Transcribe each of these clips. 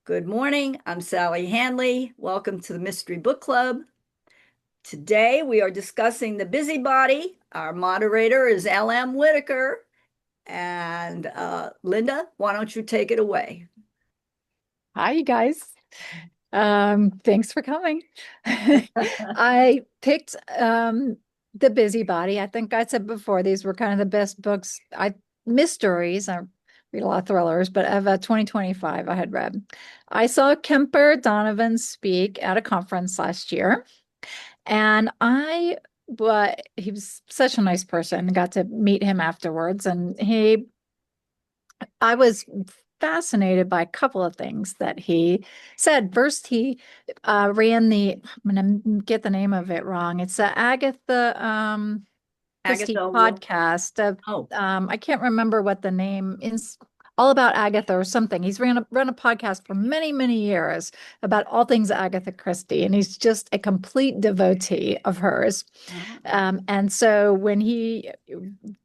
Good morning. I'm Sally Hanley. Welcome to the Mystery Book Club. Today we are discussing The Busybody. Our moderator is L.M. Whitaker. And Linda, why don't you take it away? Hi, you guys. Thanks for coming. I picked The Busybody. I think I said before these were kind of the best books. Mysteries. I read a lot of thrillers, but of 2025 I had read. I saw Kemper Donovan speak at a conference last year, and but he was such a nice person. Got to meet him afterwards, and I was fascinated by a couple of things that he said. First, he ran I'm going to get the name of it wrong. It's the Agatha Christie Agatha, podcast. oh, I can't remember what the name is. All about Agatha or something. He's run a podcast for many, many years about all things Agatha Christie, and he's just a complete devotee of hers. And so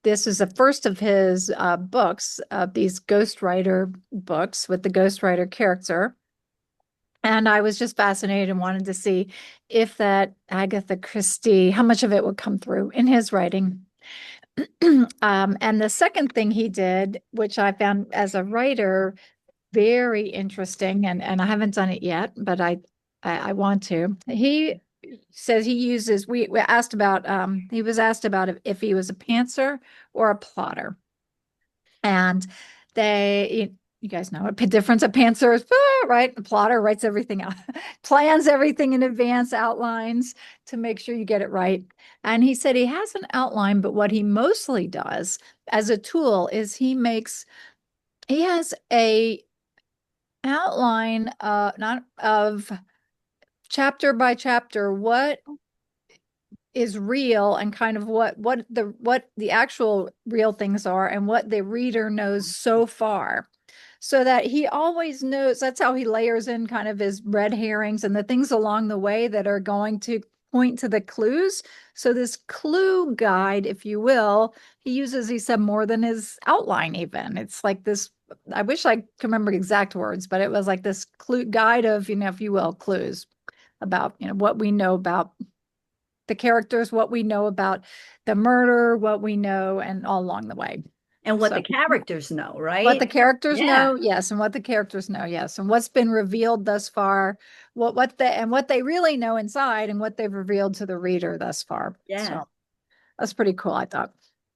this is the first of his books, these ghostwriter books with the ghostwriter character. And I was just fascinated and wanted to see if that Agatha Christie, how much of it would come through in his writing. And the second thing he did, which I found as a writer very interesting, and I haven't done it yet, but I want to. He says he uses, we asked about, he was asked about if he was a pantser or a plotter. And you guys know what the difference. A pantser is, right? A plotter writes everything out, plans everything in advance, outlines to make sure you get it right. And he said he has an outline, but what he mostly does as a tool is he has a outline, not of chapter by chapter, what is real and kind of what the actual real things are and what the reader knows so far, so that he always knows. That's how he layers in kind of his red herrings and the things along the way that are going to point to the clues. So this clue guide, if you will, he said, more than his outline. Even it's like this, I wish I could remember exact words, but it was like this clue guide of, if you will, clues about, what we know about the characters, what we know about the murder, what we know, and all along the way. and what the So, characters know, what right? the characters Yeah, know, yes, and what the characters know, yes, and what's been revealed thus far, what they really know inside, and what they've revealed to the reader thus far. yeah. So that's pretty cool, I thought.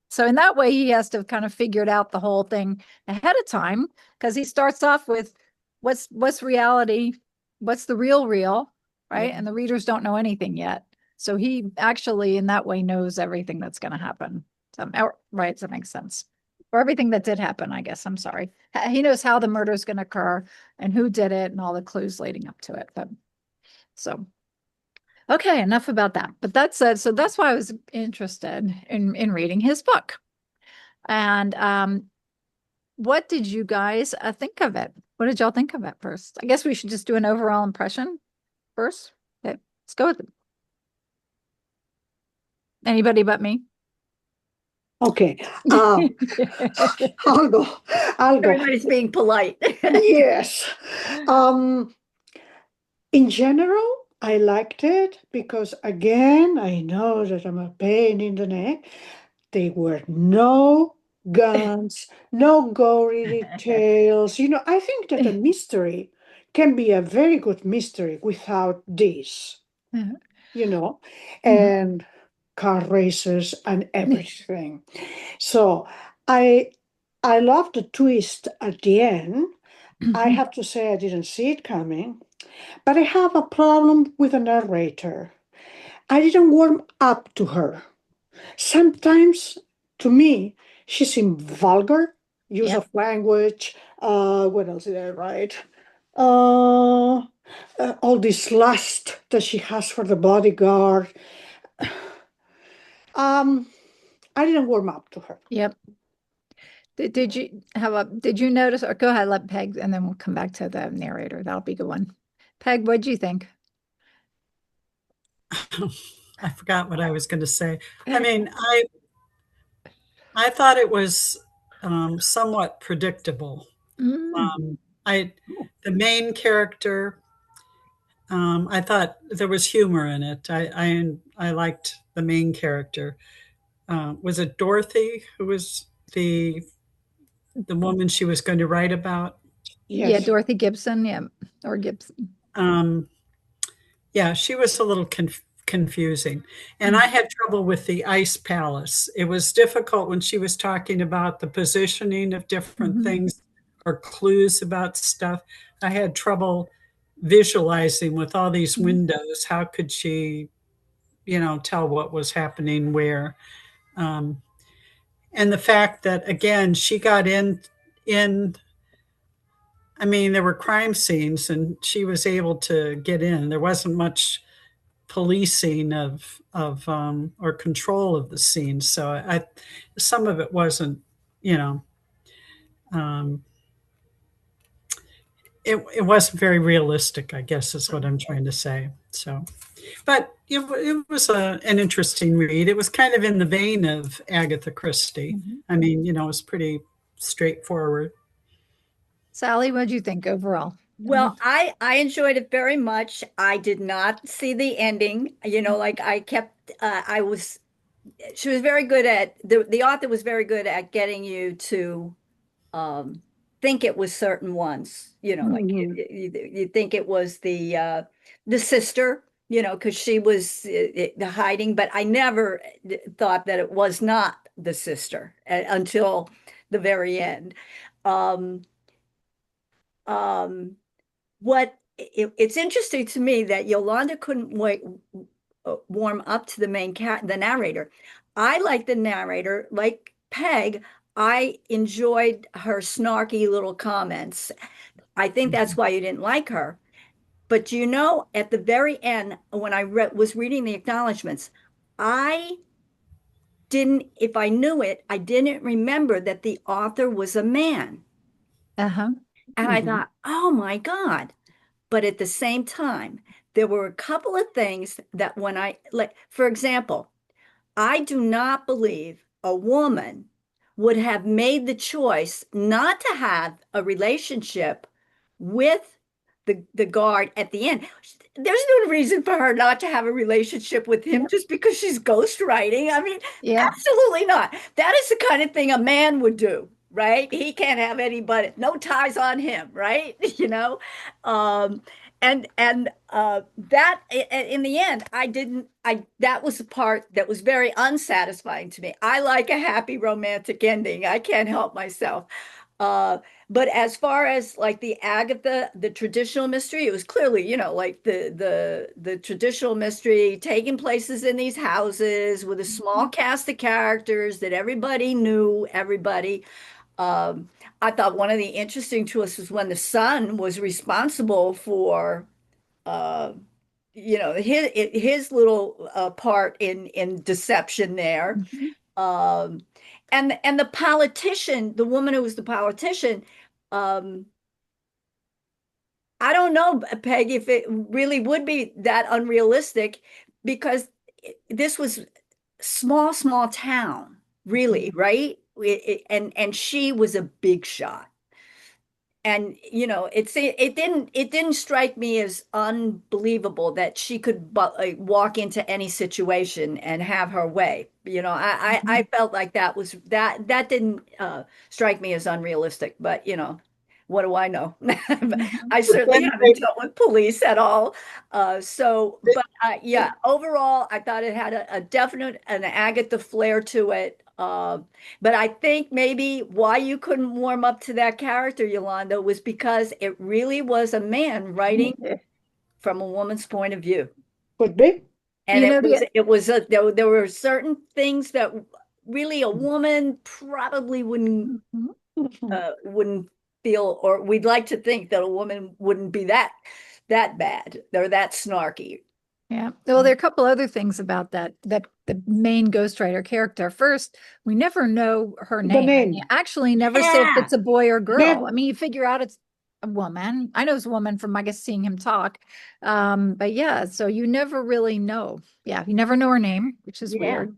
So in that way, he has to have kind of figured out the whole thing ahead of time, because he starts off with what's reality, what's the real, Yeah. right? And the readers don't know anything yet. So he actually, in that way, knows everything that's going to happen. So, right? Does that make sense? Or everything that did happen, I guess. I'm sorry. He knows how the murder is going to occur and who did it and all the clues leading up to it. But so okay, enough about that. But so that's why I was interested in reading his book. And what did you guys think of it? What did y'all think of it first? I guess we should just do an overall impression first. Okay, let's go with it. Anybody but me? Okay. I'll go. I'll go. Everybody's being polite. Yes. Um, in general, I liked it because, again, I know that I'm a pain in the neck. There were no guns, no gory details. I think that a mystery can be a very good mystery without this, you know, Mhm. and car races and everything. So I I love the twist at the end. I have to say I didn't see it coming, but I have a problem with the narrator. I didn't warm up to her. Sometimes, to me, she seemed vulgar, use Yep. of language. What else did I write? Uh, all this lust that she has for the bodyguard. Um, I didn't warm up to her. Yep. Did you notice, or go ahead, let Peg, and then we'll come back to the narrator. That'll be a good one. Peg, what'd you think? I forgot what I was going to say. I mean, I thought it was somewhat predictable. Mm. I the main character, I thought there was humor in it. I liked the main character. Was it Dorothy who was the woman she was going to write about? Yeah, Yes. Dorothy Gibson, yeah, or Gibson. Um, yeah, she was a little confusing. And I had trouble with the Ice Palace. It was difficult when she was talking about the positioning of different Mhm. things or clues about stuff. I had trouble visualizing with all these Mhm. windows. How could she, tell what was happening where? Um, and the fact that again she got in. I mean, there were crime scenes, and she was able to get in. There wasn't much policing of or control of the scene. So some of it wasn't, you know, um, it wasn't very realistic, I guess is what I'm trying to say. So, but it was an interesting read. It was kind of in the vein of Agatha Christie. Mhm. I mean, it was pretty straightforward. Sally, what did you think overall? Well, I enjoyed it very much. I did not see the ending. Like I kept I was she was very good at the author was very good at getting you to um think it was certain ones, like Mhm. you think it was the sister, because she was hiding, but I never thought that it was not the sister until the very end. Um um it's interesting to me that Yolanda couldn't wait, warm up to the narrator. I like the narrator, like Peg. I enjoyed her snarky little comments. I think that's why you didn't like her. But at the very end, when I was reading the acknowledgments, I didn't, if I knew it, I didn't remember that the author was a man. Uh-huh. And I Mhm. thought, oh my God. But at the same time, there were a couple of things that when like, for example, I do not believe a woman would have made the choice not to have a relationship with the guard at the end. There's no reason for her not to have a relationship with him just because she's ghostwriting. I mean, Yeah. absolutely not. That is the kind of thing a man would do, right? He can't have anybody, no ties on him, right? Um, and that in the end, I didn't. I that was the part that was very unsatisfying to me. I like a happy romantic ending. I can't help myself. Uh, but as far as like the Agatha, the traditional mystery, it was clearly, like the traditional mystery taking places in these houses with a small cast of characters that everybody knew everybody. I thought one of the interesting twists was when the son was responsible for uh his little part in deception there. Mhm. um and the politician, the woman who was the politician, um I don't know, Peg, if it really would be that unrealistic, because this was small town, really, right? And she was a big shot. And it didn't strike me as unbelievable that she could walk into any situation and have her way. I Mhm. felt like that didn't strike me as unrealistic. But what do I know? Mhm. I But certainly then haven't dealt with police at all. But they, yeah, overall, I thought it had a definite an Agatha flair to it. But I think maybe why you couldn't warm up to that character, Yolanda, was because it really was a man writing from a woman's point of view. Could be. And You it know, was it was a, there were certain things that really a woman probably wouldn't Mhm. Mhm. wouldn't feel, or we'd like to think that a woman wouldn't be that bad or that snarky. Yeah. Well, there are a couple other things about that the main ghostwriter character. First, we never know her The name, and you name. actually never say if Yeah, it's a boy or girl. I Never. mean, you figure out it's a woman. I know it's a woman from, I guess, seeing him talk. But yeah, so you never really know. Yeah, you never know her name, which is yeah. weird.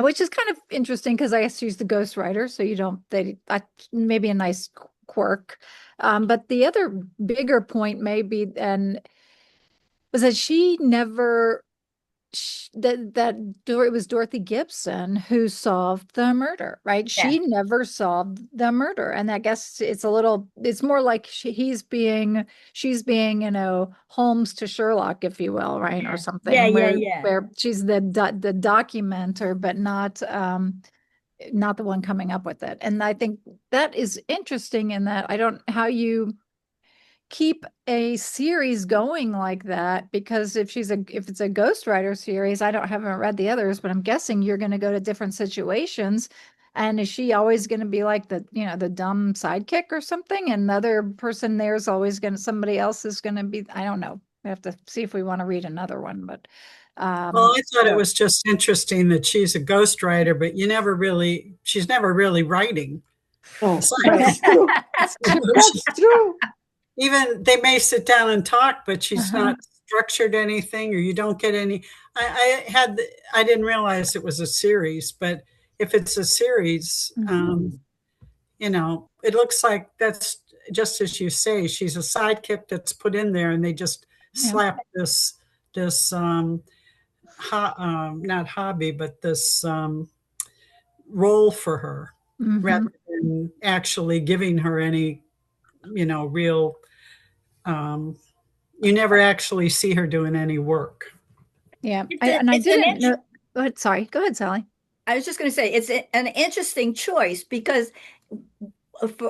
Which is kind of interesting because I guess she's the ghostwriter, so you don't they maybe a nice quirk. But the other bigger point maybe and was that she never it was Dorothy Gibson who solved the murder, right? Yeah. She never solved the murder. And I guess it's more like she's being, Holmes to Sherlock, if you will, right? Or Yeah. something Yeah. Yeah. where she's the documenter, but not the one coming up with it. And I think that is interesting in that I don't how you keep a series going like that, because if it's a ghostwriter series, haven't read the others, but I'm guessing you're going to go to different situations. And is she always going to be like the dumb sidekick or something? And the other person there's always somebody else is going to be, I don't know. We have to see if we want to read another one, but Well, I thought it so was just interesting that she's a ghostwriter, but she's never really writing. Oh, It's like, that's true. That's true. even they may sit down and talk, but she's uh-huh. not structured anything, or you don't get any. I didn't realize it was a series, but if it's a series, Mhm. it looks like that's just as you say. She's a sidekick that's put in there, and they just Yeah. slap this not hobby, but this role for her, rather Mhm. than actually giving her any, real. Um, you never actually see her doing any work. Yeah. It's I a, and I it's an didn't know. Sorry. Go ahead, Sally. I was just going to say it's an interesting choice because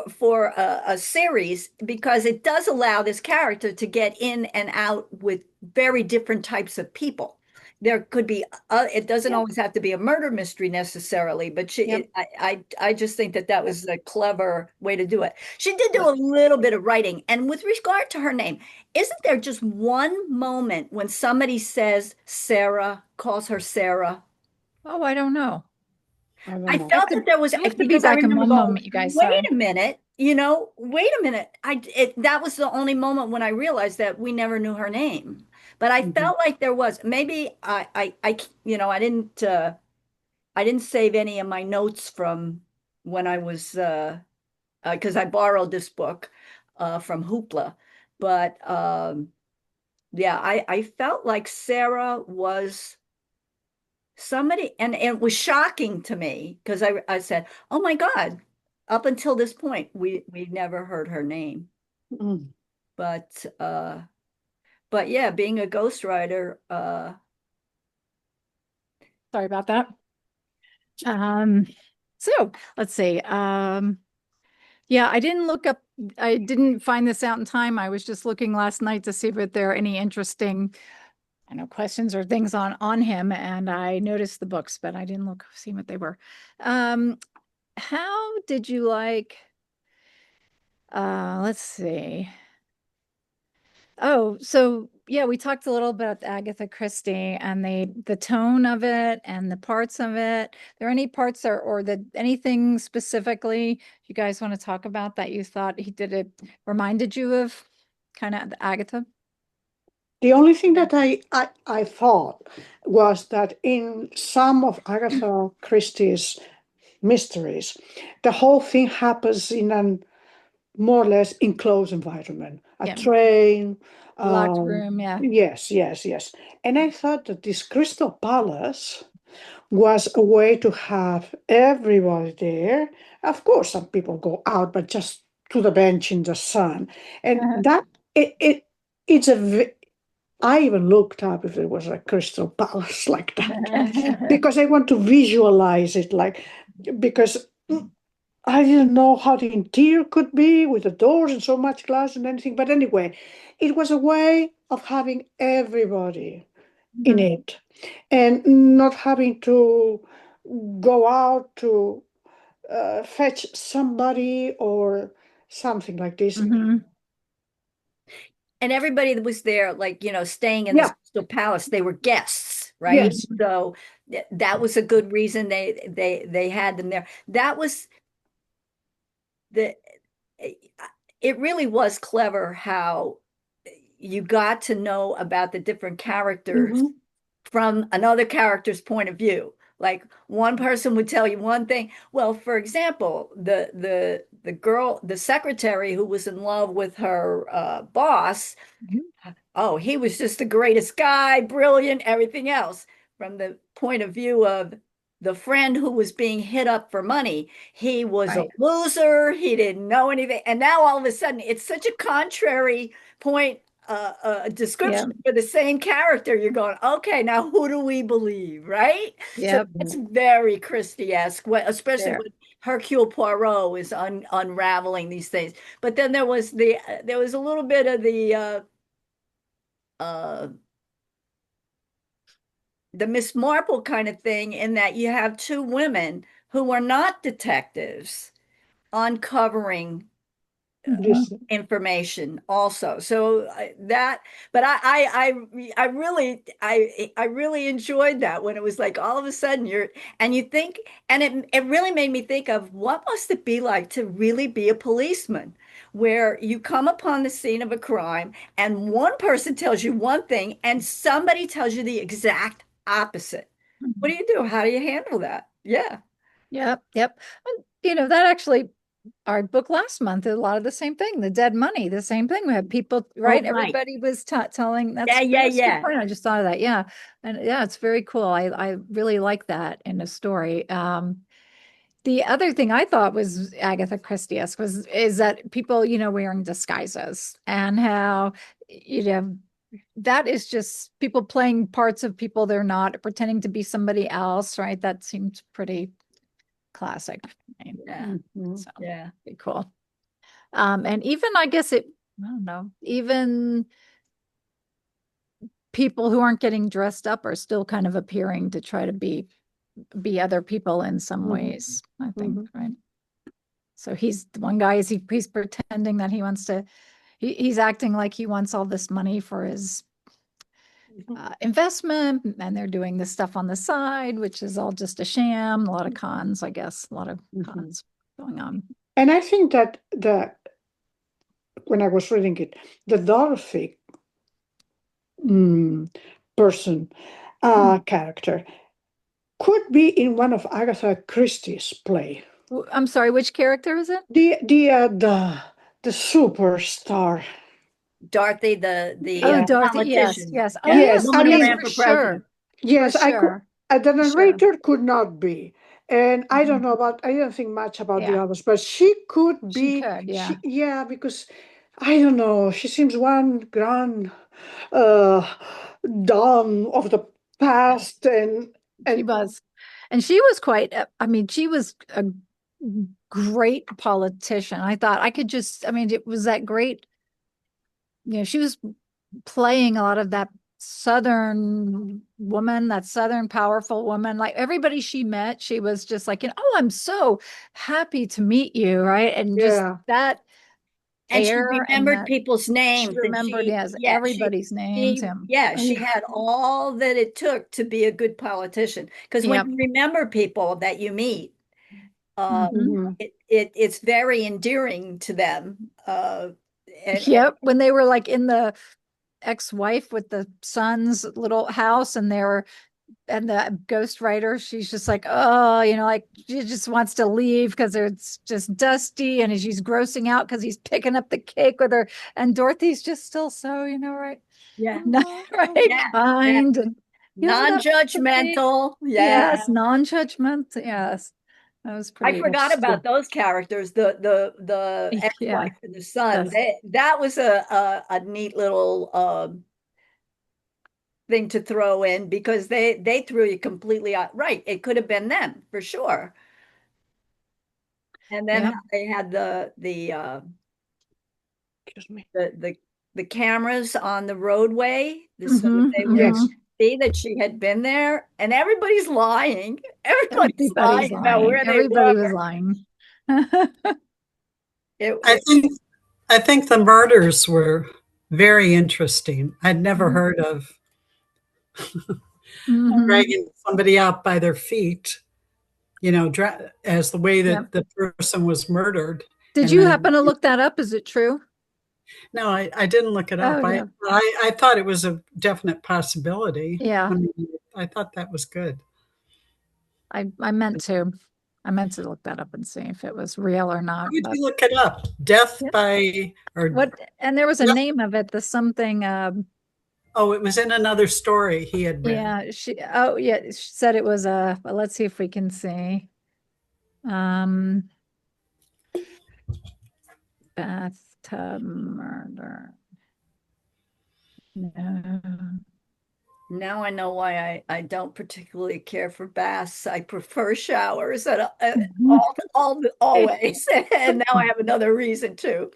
for a series, because it does allow this character to get in and out with very different types of people. There could be it doesn't Yeah. always have to be a murder mystery necessarily, but Yep. I just think that was a clever way to do it. She did do But a little bit of writing, and with regard to her name, isn't there just one moment when somebody says Sarah, calls her Sarah? Oh, I don't know. I don't I know. felt that there was, I have to be because I back in remember one going, moment, you guys. wait Sorry. a minute, wait a minute. That was the only moment when I realized that we never knew her name. But I Mhm. felt like there was, maybe I didn't save any of my notes from when I was, because I borrowed this book, from Hoopla. But, yeah, I felt like Sarah was somebody, and it was shocking to me because I said, "Oh my God!" Up until this point, we never heard her name. Mm. But yeah, being a ghostwriter, Sorry about that. Um, so let's see. Yeah, I didn't find this out in time. I was just looking last night to see if there are any interesting, I know, questions or things on him, and I noticed the books, but I didn't see what they were. Um, how did you like, let's see. Oh, so yeah, we talked a little bit about Agatha Christie and the tone of it and the parts of it. There any parts anything specifically you guys want to talk about that you thought it reminded you of kind of Agatha? The only thing that I thought was that in some of Agatha Christie's mysteries, the whole thing happens in an more or less enclosed environment, a Yeah, train. locked room. Yeah. Yes, yes, yes. And I thought that this Crystal Palace was a way to have everybody there. Of course, some people go out, but just to the bench in the sun. And that it's I even looked up if there was a Crystal Palace like that because I want to visualize it because I didn't know how the interior could be with the doors and so much glass and anything. But anyway, it was a way of having everybody in Mhm. it and not having to go out to fetch somebody or something like this. Mhm. and everybody that was there, like staying in this Yeah, Crystal Palace, they were guests, right? yes. So that was a good reason they had them there. That was the it really was clever how you got to know about the different characters Mhm. from another character's point of view. Like one person would tell you one thing. Well, for example, the girl, the secretary who was in love with her boss, Mhm. oh, he was just the greatest guy, brilliant, everything else. From the point of view of the friend who was being hit up for money, he was a Right. loser. He didn't know anything. And now all of a sudden, it's such a contrary point, Yeah. description for the same character. You're going, okay, now who do we believe, right? So Yep. it's very Christie-esque, especially There. when Hercule Poirot is unraveling these things. But then there was a little bit of uh the Miss Marple kind of thing in that you have two women who are not detectives uncovering Mhm. This, information also. So that, but I really enjoyed that when it was like all of a sudden and you think, and it really made me think of what must it be like to really be a policeman, where you come upon the scene of a crime and one person tells you one thing and somebody tells you the exact opposite. What do you do? How do you handle that? Yeah. Yep. Yep. And, that actually, our book last month, a lot of the same thing. The dead money, the same thing. We had people, Oh, right? right. Everybody was telling. Yeah, yeah, That's a good yeah. point. I just thought of that. Yeah, and yeah, it's very cool. I really like that in a story. The other thing I thought was Agatha Christie-esque is that people, wearing disguises and how, you know, that is just people playing parts of people they're not, pretending to be somebody else, right? That seems pretty classic. Right? Yeah. mhm. So Yeah. pretty cool. And even I guess I don't know, even people who aren't getting dressed up are still kind of appearing to try to be other people in some Mhm. ways, I think, Mhm. right? So he's the one guy is he's pretending that he wants to he's acting like he wants all this money for his Mhm. investment, and they're doing this stuff on the side, which is all just a sham. A lot of cons, I guess, a lot of Mhm. cons going on. And I think that when I was reading it, the Dorothy mm, person character could be in one of Agatha Christie's play. I'm sorry, which character is it? The superstar. Dorothy, the Oh, Yeah. Dorothy. Yes, politician. yes. Oh, Yeah, the Yes, yes, I woman who yes, mean, ran for for president. sure. For yes, I could. sure. The For sure. narrator could not be, and I don't Mhm. know about. I don't think much about the Yeah, others, but she could she be. could. Yeah. She, yeah, because I don't know. She seems one grand uh, dawn of the Yeah. past, She and was. And she was quite, I mean, she was a great politician. I thought I could just, I mean, it was that great, she was playing a lot of that Southern woman, that Southern powerful woman. Like everybody she met, she was just like, oh, I'm so happy to meet you. Right. And just yeah, that And she air and remembered that people's she names, and remembered, yes, everybody's names, him. she had all that it took to be a good politician. Because when Yep. you remember people that you meet, Hmm. mhm, it's very endearing to them. And Yep. When they were like in the ex-wife with the son's little house and they're and the ghostwriter, she's just like, oh, like she just wants to leave because it's just dusty and she's grossing out because he's picking up the cake with her. And Dorothy's just still so, right, yeah, right, yeah, yeah, kind and isn't that pretty? non-judgmental. Yeah. Yes, non-judgment. Yes, that was I pretty forgot about interesting. those characters, the Yeah, ex-wife and the son. yes, That was a neat little thing to throw in because they threw you completely out. Right. It could have been them for sure. And then how yep. they had excuse me. the the cameras on the roadway, so that Hmm. they would Yes, Hmm. see that she had been there. And everybody's lying. Everybody's Everybody's lying about lying. where they Everybody were. was lying. It, I it think I think the murders were very interesting. I'd never Mhm. heard of Mhm. dragging somebody out by their feet, as the way Yep. that the person was murdered. Did And you then, happen to look that up? Is it true? no, I didn't look it Oh, up. yeah. I thought it was a definite possibility. Yeah. I mean, I thought that was good. I meant to. I meant to look that up and see if it was real or How not. would But you look it up? Death yeah. by, or What? And there was a death, name of it. The something. oh, it was in another story he had read. Yeah. Oh, yeah. She said it was a. Well, let's see if we can see. Um, bathtub murder. No. Now I know why I don't particularly care for baths. I prefer showers always. And now I have another reason too.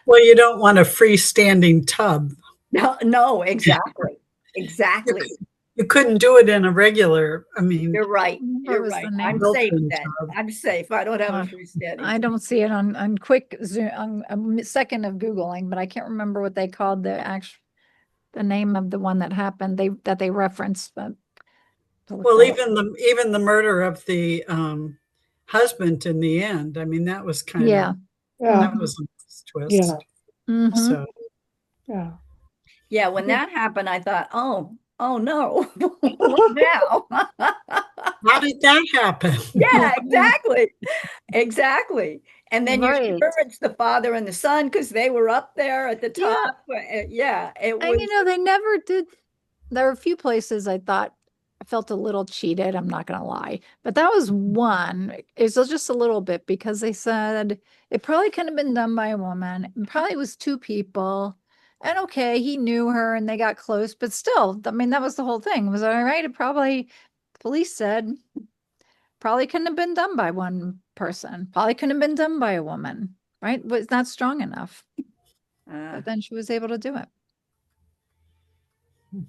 Well, you don't want a freestanding tub. No, no, exactly. You, Exactly. you couldn't do it in a regular, I mean, You're right. What You're was the right. I'm name? safe built-in then. tub. I'm safe. I don't have a Uh, freestanding I tub. don't see it on quick zoom on a second of Googling, but I can't remember what they called the name of the one that happened. They referenced, but to look Well, that up. even the murder of the husband in the end. I mean, that was kind Yeah. of Yeah, that was a nice yeah, twist. Mm-hmm. So, yeah. Yeah, when that happened, I thought, oh no, what now? how did that happen? Yeah, exactly. Exactly. And then you're Right. sure it's the father and the son because they were up there at the Yeah. top. Yeah, it And was. they never did. There were a few places I thought I felt a little cheated. I'm not going to lie, but that was one. It's just a little bit because they said it probably couldn't have been done by a woman. It probably was two people. And okay, he knew her and they got close, but still, I mean, that was the whole thing. Was that all right? It probably, police said, probably couldn't have been done by one person. Probably couldn't have been done by a woman, right? Was not strong enough. Uh, But then she was able to do it. No?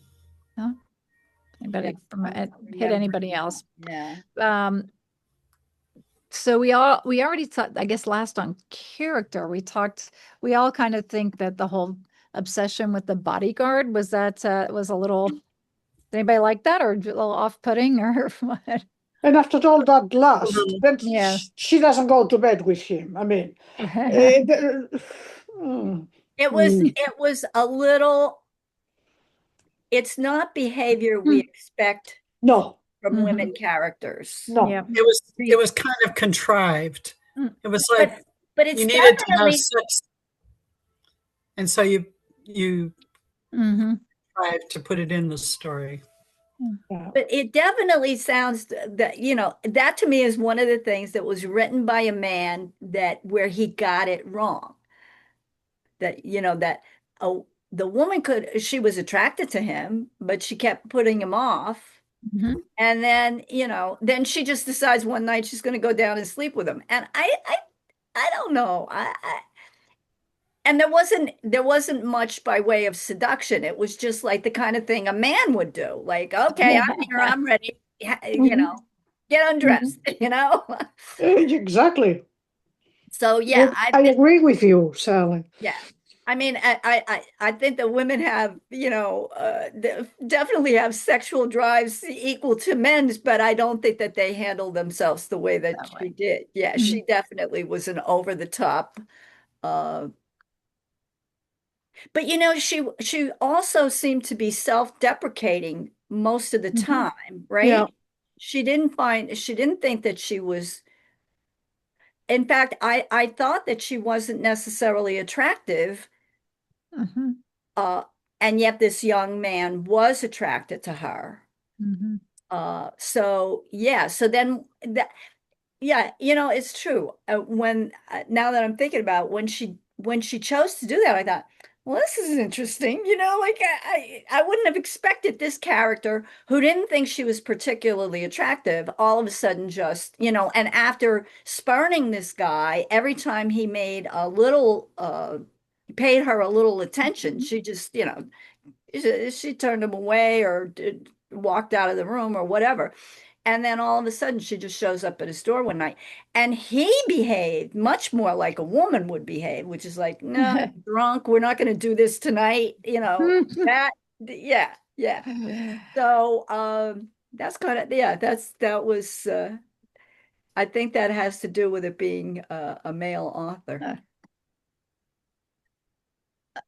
yeah, Anybody from I'm hit anybody remembering else? that. Yeah. So we already talked, I guess last on character, we all kind of think that the whole obsession with the bodyguard was a little, did anybody like that or a little off-putting or what? And after all that lust, Um, then Yeah. she doesn't go to bed with him. I mean, mm, mm, It was a little, it's not behavior we Hmm. expect no, from Mhm. women characters. Yeah. no. it was kind of contrived. Mm. It was But like but you it's needed to have definitely sex, and so you Mhm. tried to put it in the story. Yeah. but it definitely sounds that, that to me is one of the things that was written by a man that where he got it wrong. That, that oh, the woman she was attracted to him, but she kept putting him off. Mhm. And then, then she just decides one night she's going to go down and sleep with him. And I don't know. And there wasn't much by way of seduction. It was just like the kind of thing a man would do. Like, okay, I'm here, I'm ready. Mhm, Get mhm. undressed, Exactly. So yeah, I agree with you, Sally. yeah. I mean, I think that women have, definitely have sexual drives equal to men's, but I don't think that they handle themselves the way that That she way. did. Yeah, she Mhm. definitely was an over the top. Uh, but she also seemed to be self-deprecating most of the Mhm. time, Yeah. right? She didn't think that she was. In fact, I thought that she wasn't necessarily attractive. Mhm. Uh, and yet this young man was attracted to her. Mhm. So yeah, so then that, yeah, it's true. When now that I'm thinking about it, when she chose to do that, I thought, well, this is interesting. Like I wouldn't have expected this character who didn't think she was particularly attractive, all of a sudden just, and after spurning this guy, every time he made a little, paid her a little attention, she just, she turned him away or walked out of the room or whatever. And then all of a sudden, she just shows up at his door one night. And he behaved much more like a woman would behave, which is like, no, I'm drunk. We're not going to do this tonight. That, yeah, yeah. So that's kind of, yeah, that was, I think that has to do with it being a male author.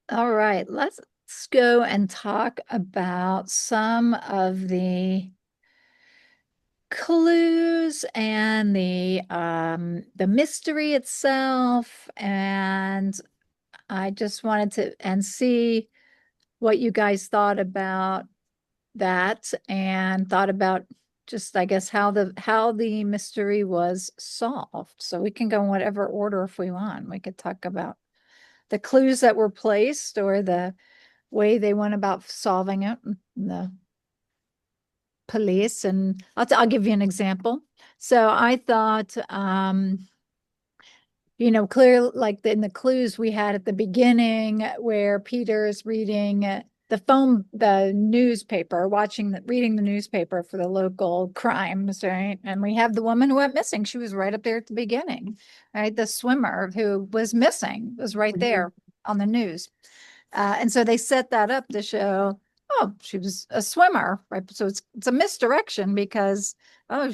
All right, let's go and talk about some of the clues and the mystery itself, and I just wanted to see what you guys thought about that, and thought about just, I guess, how the mystery was solved. So we can go in whatever order if we want. We could talk about the clues that were placed or the way they went about solving it, the police. And I'll give you an example. So I thought, clear, like in the clues we had at the beginning where Peter's reading the newspaper, reading the newspaper for the local crimes, right? And we have the woman who went missing. She was right up there at the beginning, right? The swimmer who was missing was right there on the news. And so they set that up to show, oh, she was a swimmer, right? So it's a misdirection because, oh,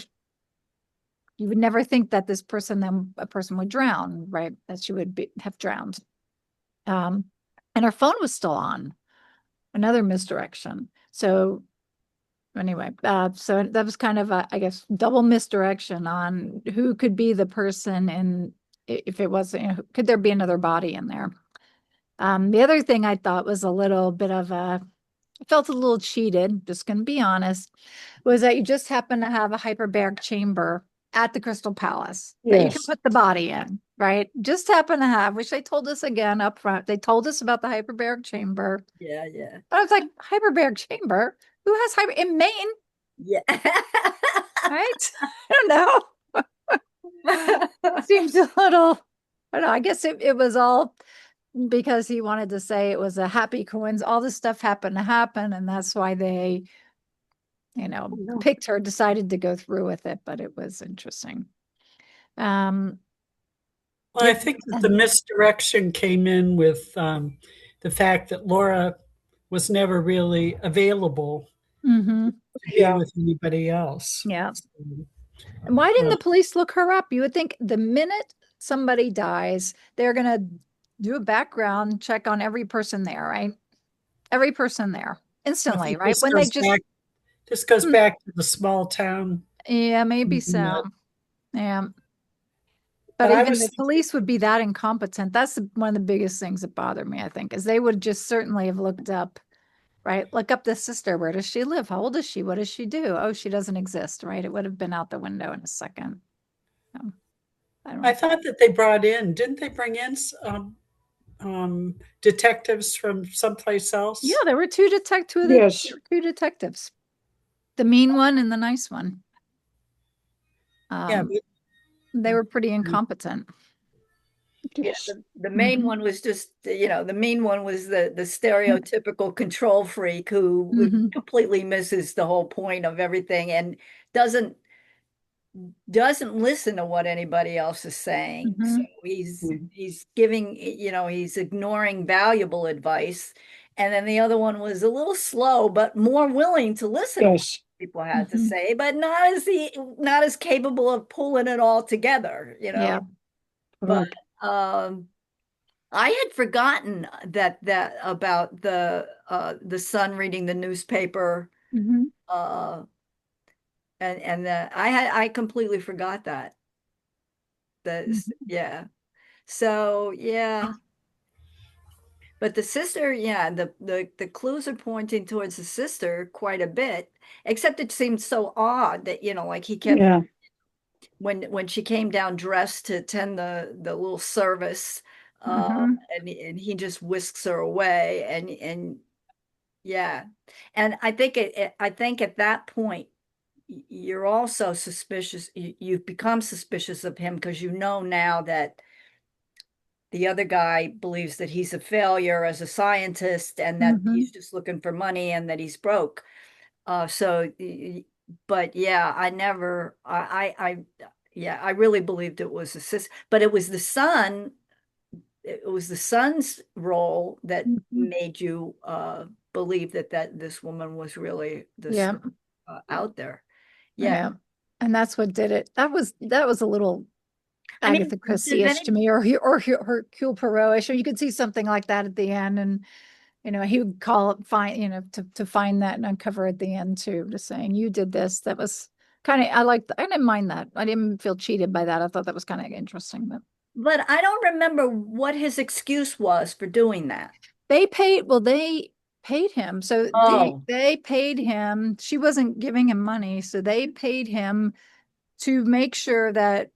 you would never think that a person would drown, right? That she would have drowned. And her phone was still on, another misdirection. So anyway, so that was kind of I guess, double misdirection on who could be the person, and if it was, could there be another body in there? The other thing I thought was a little bit of I felt a little cheated, just going to be honest, was that you just happen to have a hyperbaric chamber at the Crystal Palace that you can Yes. put the body in, right? Just happen to have, which they told us again up front. They told us about the hyperbaric chamber. Yeah, yeah. But I was like, hyperbaric chamber? Who has in Maine, Yeah. right? I don't know. Seems a little, I don't know. I guess it was all because he wanted to say it was a happy coincidence. All this stuff happened to happen, and that's why they, picked her, decided to go through with it. But it was interesting. Well, I Yeah. think that the misdirection came in with the fact that Laura was never really available Mm-hmm. to be Yeah. with anybody else. Yeah. So, And why didn't uh, the police look her up? You would think the minute somebody dies, they're gonna do a background check on every person there, right? Every person there I instantly, think right? When they just, this goes hmm, back to the small town. yeah, maybe uh, so. Yeah. But But I even was the police would be that incompetent. That's one of the biggest things that bother me, I think, is they would just certainly have looked up, right? Look up the sister. Where does she live? How old is she? What does she do? Oh, she doesn't exist, right? It would have been out the window in a second. I don't I know. thought that they brought in, didn't they bring in detectives from someplace Yeah, else? there were Yes. two detectives, the mean one and the nice one. Yeah, Um, they were pretty incompetent. Yeah, Yes. the main Mhm. one was just, the main one was the stereotypical control freak who Mhm. completely misses the whole point of everything and doesn't doesn't listen to what anybody else is saying. So Mhm. he's giving, he's ignoring valuable advice. And then the other one was a little slow, but more willing to listen to what Yes. people had to Mhm. say, but not as capable of pulling it all together, Yeah. But Correct. I had forgotten that about the son reading the newspaper, Mhm. uh and I completely forgot that. Mhm. Yeah. So yeah, but the sister, yeah, the clues are pointing towards the sister quite a bit, except it seemed so odd that, like he kept Yeah. when she came down dressed to attend the little service, Mhm. and he just whisks her away, and yeah. And I think at that point you're also suspicious. You've become suspicious of him because you know now that the other guy believes that he's a failure as a scientist and that Mhm. he's just looking for money and that he's broke. So, but yeah, yeah, I really believed it was but it was the son. It was the son's role that Mhm. made you believe that this woman was really this Yeah. out there. Yeah. Yeah. And that's what did it. That was a little I mean, Agatha does Christie-ish any to me, or Hercule Poirot-ish. Or you could see something like that at the end, and he would call it, find, to find that and uncover at the end too, just saying, you did this. That was I didn't mind that. I didn't feel cheated by that. I thought that was kind of interesting, but But I don't remember what his excuse was for doing that. they paid him. So Oh, they paid him. She wasn't giving him money, so they paid him to make sure that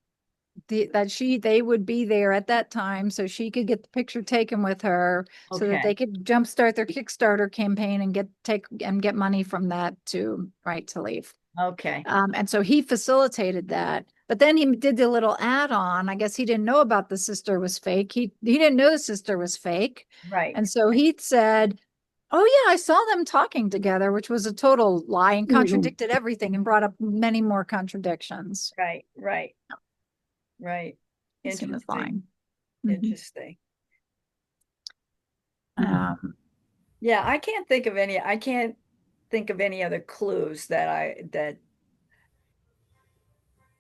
they would be there at that time so she could get the picture taken with her so that they okay. could jumpstart their Kickstarter campaign and get money from that to leave. Okay. And so he facilitated that. But then he did the little add-on. I guess he didn't know about the sister was fake. He didn't know the sister was fake. Right. And so he said, "Oh yeah, I saw them talking together," which was a total lie and Mhm. contradicted everything and brought up many more contradictions. Right. Right. Right. He seemed Interesting. fine. Mhm. Interesting. Mhm. Um, Yeah, I can't think of any other clues that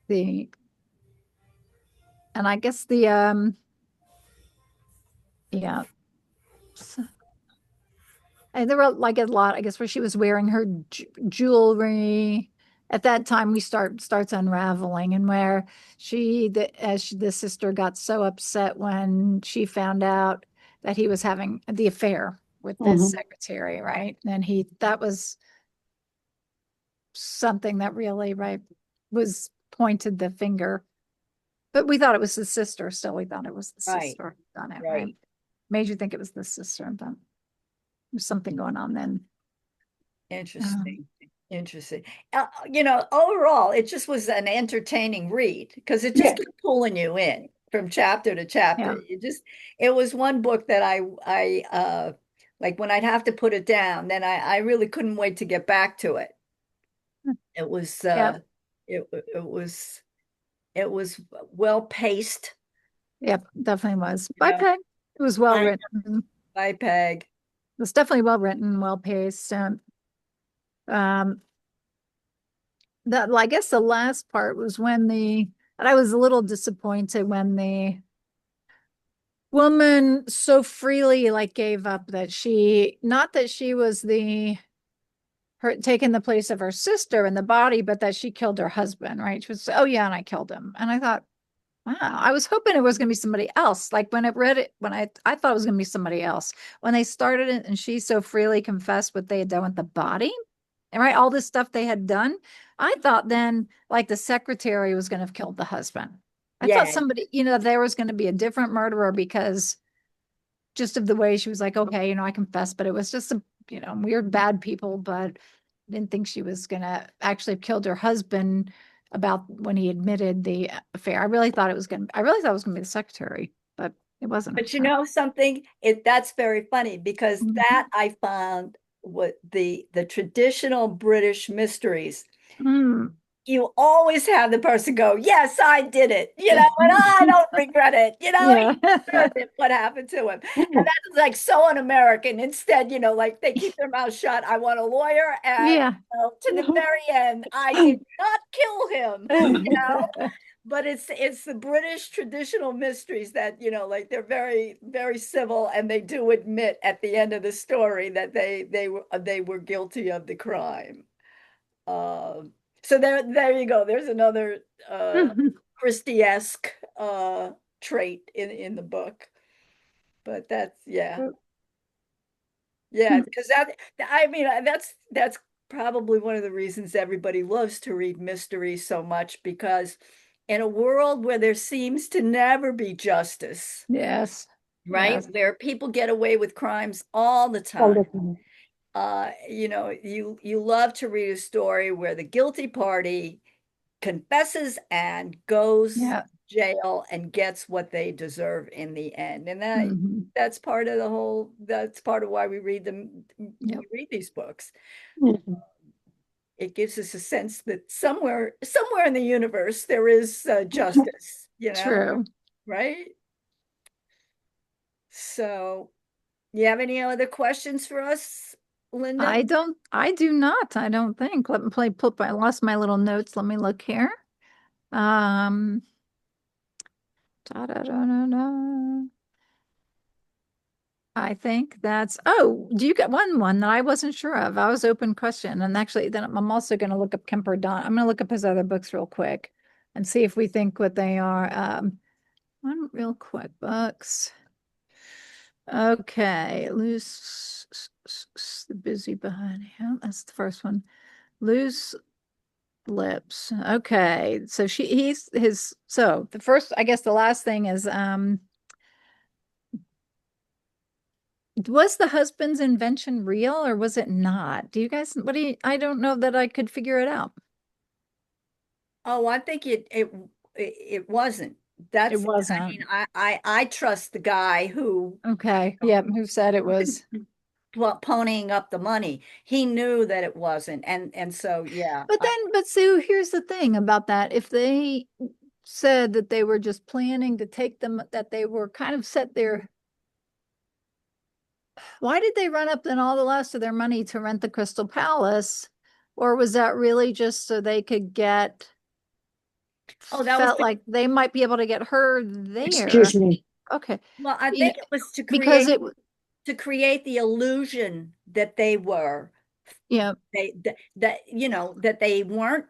the and I guess the yeah. And there were like a lot, I guess, where she was wearing her jewelry. At that time, we starts unraveling, and where the sister got so upset when she found out that he was having the affair with this Mhm. secretary, right? And that was something that really, right, was pointed the finger. But we thought it was the sister. Still, we thought it was the right, sister who done it, right? right. Made you think it was the sister, but there's something going on then. Um, Interesting. Interesting. Overall, it just was an entertaining read because it just Yeah. kept pulling you in from chapter to chapter. yeah. It was one book that I like when I'd have to put it down, then I really couldn't wait to get back to it. It was Yep. it was it was well paced, Yep. Definitely was. you By know, Peg. It was well I written. It by Peg. was definitely well written, well paced. Um, I guess the last part was and I was a little disappointed when the woman so freely like gave up that not that she was her taking the place of her sister in the body, but that she killed her husband, right? She was, oh yeah, and I killed him. And I thought, wow, I was hoping it was going to be somebody else. Like when I read it, when I thought it was going to be somebody else. When they started it and she so freely confessed what they had done with the body, and right, all this stuff they had done, I thought then like the secretary was going to have killed the husband. I thought Yeah, somebody, there was going to be a different murderer because just of the way she was like, okay, I confessed, but it was just weird bad people, but I didn't think she was gonna actually have killed her husband about when he admitted the affair. I really thought it was gonna be the secretary, but it wasn't. but you know something? That's very funny because Mhm. that I found what the traditional British mysteries, Mm. you always have the person go, yes, I did it, and I don't regret it, Yeah. he deserved it, what happened to him. And that's like so un-American. Instead, like they keep their mouth shut. I want a lawyer, and Yeah. to the very end, I did not kill him. But it's the British traditional mysteries that, like they're very, very civil, and they do admit at the end of the story that they were guilty of the crime. Um, so there you go. There's another Christie-esque trait in the book. But that's yeah, because I mean that's probably one of the reasons everybody loves to read mysteries so much, because in a world where there seems to never be justice, Yes. right? Yes. Where people get away with crimes all the All time. the time. You love to read a story where the guilty party confesses and goes Yeah. to jail and gets what they deserve in the end. And Hmm. that's part of why we Yep. read these books. Mhm. It gives us a sense that somewhere in the universe there is justice, True. right? So, you have any other questions for us, Linda? I do not. I don't think. Let me I lost my little notes. Let me look here. Um, da, da, da, da, da. I think that's, oh, do you get one that I wasn't sure of? I was open question. And actually, then I'm also going to look up Kemper Don. I'm going to look up his other books real quick and see if we think what they are. One real quick books. Okay, loose, the busy behind him. That's the first one. Loose lips. Okay, so he's his. So the first, I guess, the last thing is was the husband's invention real or was it not? Do you guys, I don't know that I could figure it out. Oh, I think it wasn't. It That's, I wasn't. mean, I trust the guy who Okay. Yeah. Who said it was? ponying up the money. He knew that it wasn't, and so yeah. But Sue, here's the thing about that. If they said that they were just planning to take them, that they were kind of set there, why did they run up then all the last of their money to rent the Crystal Palace? Or was that really just so they could Oh, that was felt like they might be able to get her there? Excuse me. Okay. well, I You know, think it was because to create the illusion that they were yeah, that that they weren't,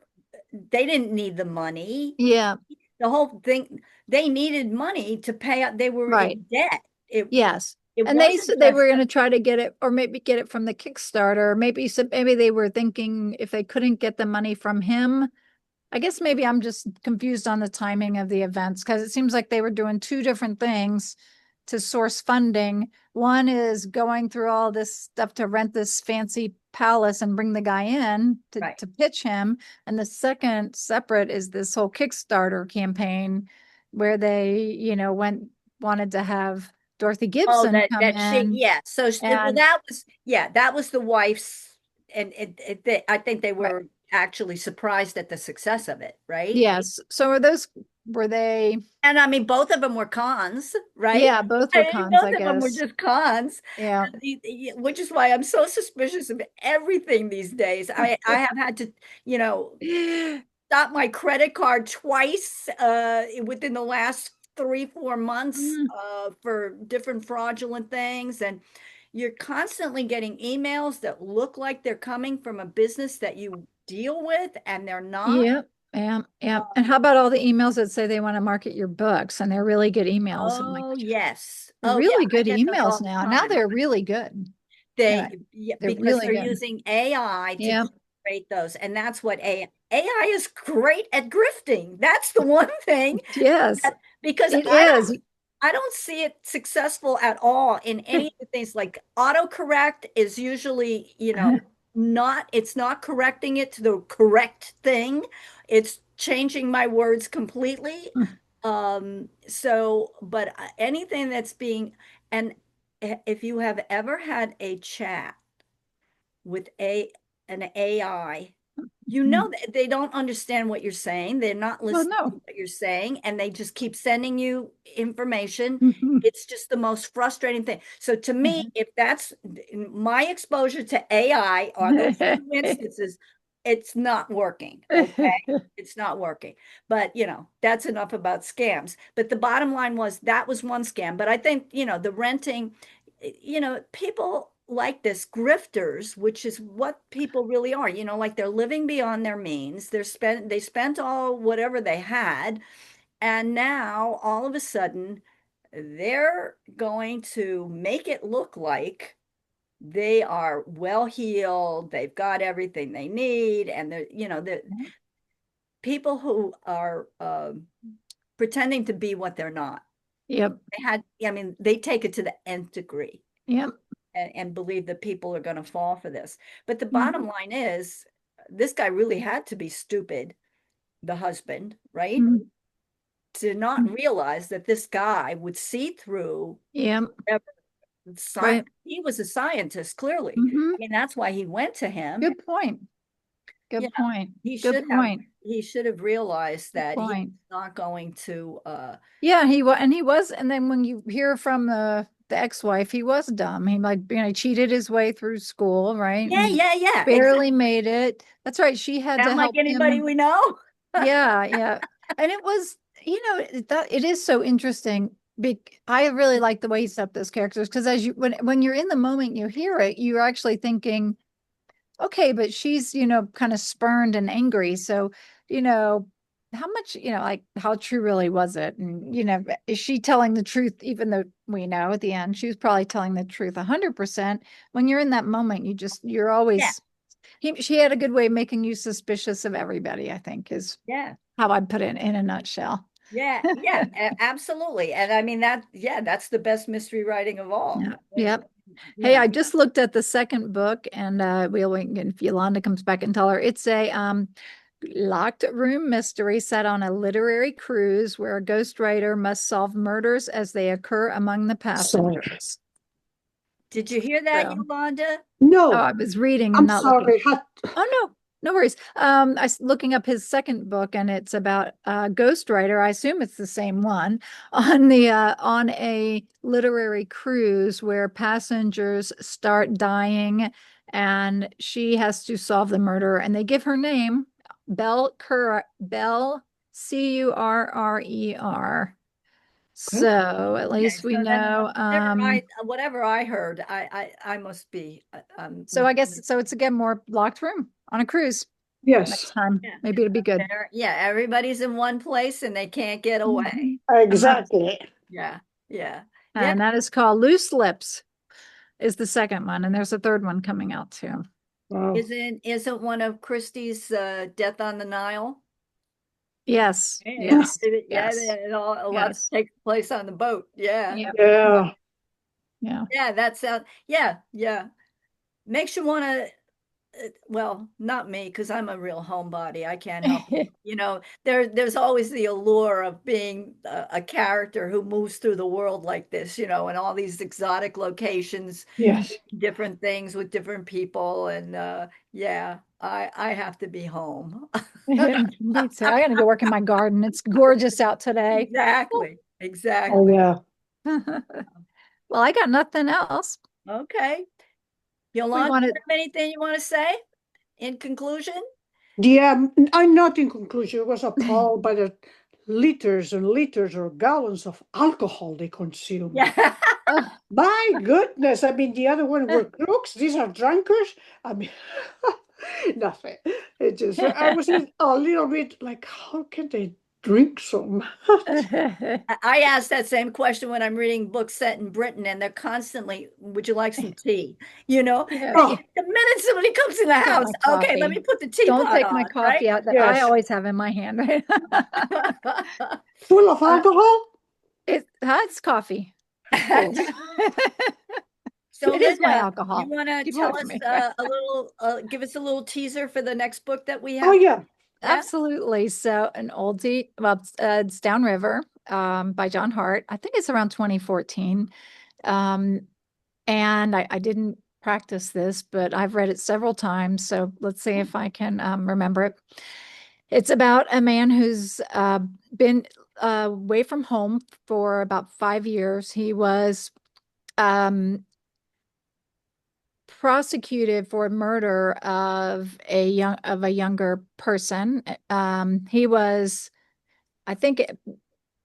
they didn't need the money. yeah, The whole thing, they needed money to pay up. They were right. in debt. Yes. It And they wasn't said they just were going to try to get it, or maybe get it from the Kickstarter. Maybe they were thinking if they couldn't get the money from him. I guess maybe I'm just confused on the timing of the events because it seems like they were doing two different things to source funding. One is going through all this stuff to rent this fancy palace and bring the guy in right. to pitch him. And the second separate is this whole Kickstarter campaign where they, wanted to have Dorothy Oh, Gibson come that she, in. yeah. So well, And that was the wife's, and I think they right, were actually surprised at the success of it, right? yes. So were they, And I mean, both of them were cons, right? yeah, both I were mean, cons, I both of them were guess. just cons, Yeah. which is why I'm so suspicious of everything these days. I have had to, you know, stop my credit card twice within the last 3 4 months Mm, for different fraudulent things, and you're constantly getting emails that look like they're coming from a business that you deal with and they're not. yeah, yeah, yeah. And how about all the emails that say they want to market your books and they're really good emails? I'm like, Oh yes, they're oh yeah, really I good get those emails all now. the Now time. they're really good. Yeah, Yeah, they're because really they're good. using AI to Yeah. create those, and that's what AI is great at grifting. That's the one thing Yes, that, because it is. I don't see it successful at all in any of the things. Like autocorrect is usually, it's not correcting it to the correct thing. It's changing my words completely. But anything that's being, and if you have ever had a chat with an AI, you know that they don't understand what you're saying. They're not Well, listening to no. what you're saying, and they just keep sending you information. It's just the most frustrating thing. So to me, if that's my exposure to AI are those two instances, it's not working. Okay. It's not working. But that's enough about scams. But the bottom line was that was one scam. But I think, the renting, people like this grifters, which is what people really are, like they're living beyond their means. They spent all whatever they had, and now all of a sudden they're going to make it look like they are well heeled, they've got everything they need, and the people who are pretending to be what they're not. Yep. I mean, they take it to the nth degree. Yep. And believe that people are going to fall for this. But the Mhm. bottom line is, this guy really had to be stupid, the husband, right? Mhm. To not realize that this guy would see through Yep. science. Right. He was a scientist, clearly. Hmm. I mean, that's why he went to him. Good point. You Good know, point. he Good should have point. he should have realized Good that he point. was not going to Yeah, he was, and then when you hear from the ex-wife, he was dumb. He like, cheated his way through school, right? And yeah, he yeah, yeah, exactly. barely made it. That's right. She had to Sound like help anybody him. we know. Yeah, yeah. And it was, it is so interesting I really like the way he set up those characters because as you when you're in the moment, you hear it, you're actually thinking, okay, but she's, kind of spurned and angry. So, how much, like how true really was it? And, is she telling the truth, even though we know at the end she was probably telling the truth 100%. When you're in that moment, you're Yeah. always, she had a good way of making you suspicious of everybody, I think, is Yeah. how I'd put it in a nutshell. Yeah. Yeah. Absolutely. And I mean that's the best mystery writing of all. Yeah. Yep. You Hey, know. I just looked at the second book and we'll wait if Yolanda comes back and tell her. It's a locked room mystery set on a literary cruise where a ghostwriter must solve murders as they occur among the Sorry. passengers. Did you hear that, So, Yolanda? oh, I No, was reading and I'm not looking. sorry. Oh no, no worries. Looking up his second book, and it's about a ghostwriter. I assume it's the same one on a literary cruise where passengers start dying, and she has to solve the murder. And they give her name, Bell Currer. So at Okay, least we so then know. whatever I heard, I must be So I guess so. It's again more locked room on a cruise next Yes, time. yeah. Maybe it'll be good. Yeah, everybody's in one place and they can't get away. Mhm. exactly. Yeah, yeah, yeah. And that is called Loose Lips is the second one. And there's a third one coming out too. Wow. Isn't one of Christie's Death on the Nile? Yes. Yeah, Yes. yeah, Yes. a lot Yes. takes place on the boat. Yeah, Yeah. Yeah. Yeah. yeah, that sounds. Yeah, yeah. Makes you want to. Well, not me, because I'm a real homebody. I can't help it. There's always the allure of being a character who moves through the world like this, and all these exotic locations, Yes. different things with different people. And yeah, I have to be home. Me too. I gotta go work in my garden. It's gorgeous out today. Exactly. Oh, Exactly. yeah. Well, I got nothing else. Okay. We Yolanda, wanted, anything you want to say in conclusion? Yeah, I'm not in conclusion. I was appalled by the liters and liters or gallons of alcohol they consume. Yeah. My goodness. I mean, the other one were crooks. These are drunkards. I mean, nothing. It just, I was a little bit like, how can they drink so much? I ask that same question when I'm reading books set in Britain, and they're constantly, would you like some tea? Yeah. Oh, The minute somebody comes in the Got house, my okay, let me coffee. put the Don't teapot take my on, right? coffee out that I yes. always have in my hand, right? Full of alcohol? It's coffee. Oh, So, It is my Linda, you alcohol. want to Give tell it to us me. give us a little teaser for the next book that we oh have? yeah. Yeah. Absolutely. So an oldie, well, it's Downriver, by John Hart. I think it's around 2014. Um, and I didn't practice this, but I've read it several times. So let's see if I can remember it. It's about a man who's been away from home for about 5 years. He was um, prosecuted for murder of a younger person. He was, I think it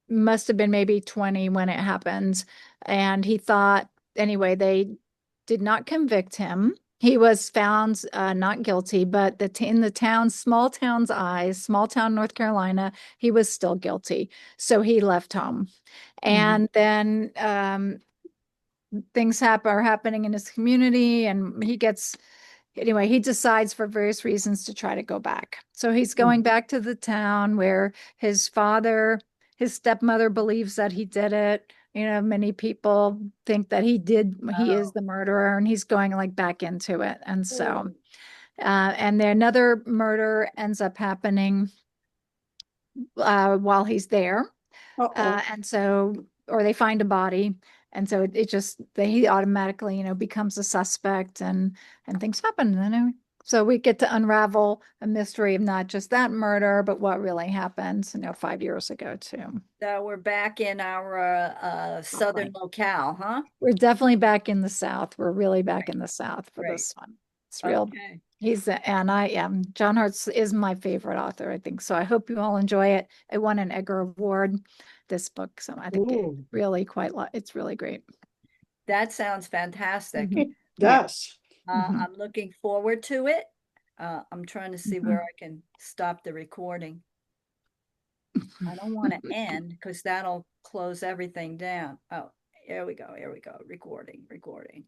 must have been maybe 20 when it happened, and he thought anyway they did not convict him. He was found not guilty, but in the small town's eyes, small town North Carolina, he was still guilty. So he left home, and then things are happening in his community, and he decides for various reasons to try to go back. So he's going back to the town where his stepmother believes that he did it. Many people think that he is Oh. the murderer, and he's going like back into it. And so, Ooh. and then another murder ends up happening while he's there. Uh-oh. And so, or they find a body. And so he automatically, becomes a suspect, and things happen. So we get to unravel a mystery of not just that murder, but what really happened, 5 years ago too. So we're back in our southern Right. locale, huh? We're definitely back in the South. We're really back in the South for Great. this one. It's real. Okay. And I am. John Hart is my favorite author, I think. So I hope you all enjoy it. It won an Edgar Award. this book. So I think Ooh, really it's really great. That sounds fantastic. Mhm. it does. Mhm. I'm looking forward to it. I'm trying to see where Mhm. I can stop the recording. I don't want to end because that'll close everything down. Oh, here we go. Here we go. Recording, recording.